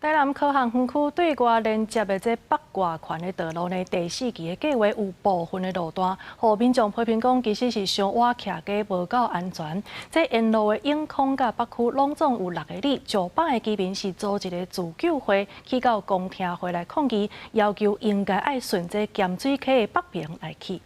台南科学园区对外连接的这北外环的道路呢，第4期的计划有部分的路段，互民众批评讲，其实是伤瓦徛街无够安全。这沿路的永康甲北区拢总有6个里，上邦的居民是组一个自救会，去到公听会来抗议，要求应该爱顺这咸水溪的北边来去。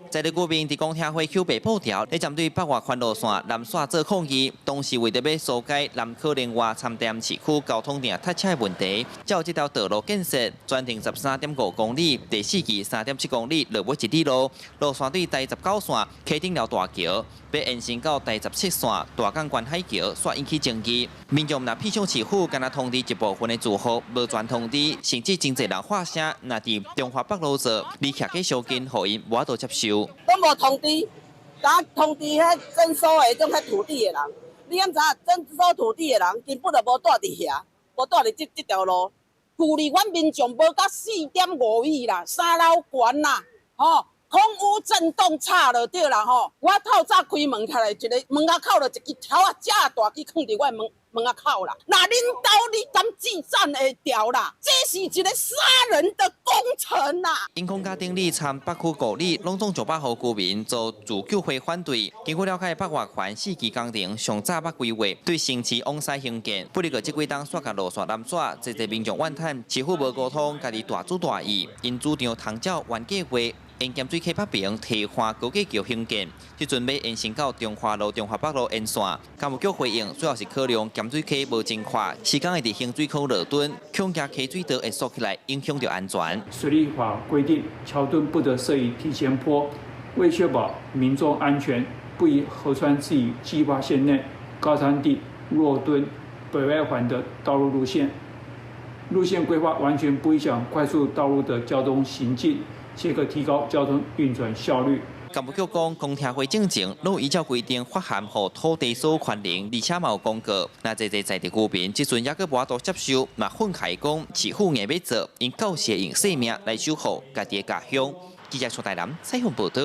在地居民伫公听会口白布条，咧针对北外环路线南线做抗议，同时为着要疏解南科连外参店市区交通顶塞车的问题，才有这条道路建设，专停13.5公里，第4期3.7公里落尾一里路，路线对第19线溪顶寮大桥，要延伸到第17线大港关海桥，煞引起争议。民众若偏向市府，敢若通知一部分的住户，无全通知，甚至真侪人发声，若伫中华北路做，离徛计小近，互因无法度接受。 都无通知，敢通知迄征收的种迄土地的人。你敢知影征收土地的人根本就无住伫遐，无住伫这条路。距离阮民众无到4.5米啦，3楼悬啦，空污震动差就对啦吼。我透早开门开来，一个门仔口就一支条啊，遮大去放伫我门仔口啦。那领导你敢记战会掉啦？这是一个杀人的工程啦！因空家顶里参北区5里，拢总900户居民遭自救会反对。经过了解，北外环4期工程上早捌规划，对城市往西兴建，不哩个这几档刷甲路线南线，侪民众怨叹市府无沟通，家己大主大意，因主张通照原计划。 沿咸水溪北边替换高架桥兴建，即阵要延伸到中华路、中华北路沿线。干务局回应，主要是考量咸水溪无真快，时间会伫咸水口落墩，恐惊溪水道会缩起来，影响到安全。水利法规定，桥墩不得设于提前坡，为确保民众安全，不宜河川置于计划线内高山地落墩北外环的道路路线。路线规划完全不影响快速道路的交通行进。 且可提高交通运转效率。干部局讲，公听会进前，拢依照规定发函予土地所有权人，而且嘛有公告。那这在地居民，即阵也阁无法度接受，嘛愤慨讲，市府硬要做，因告诫用性命来守护家己的家乡。记者蔡台南采访报道。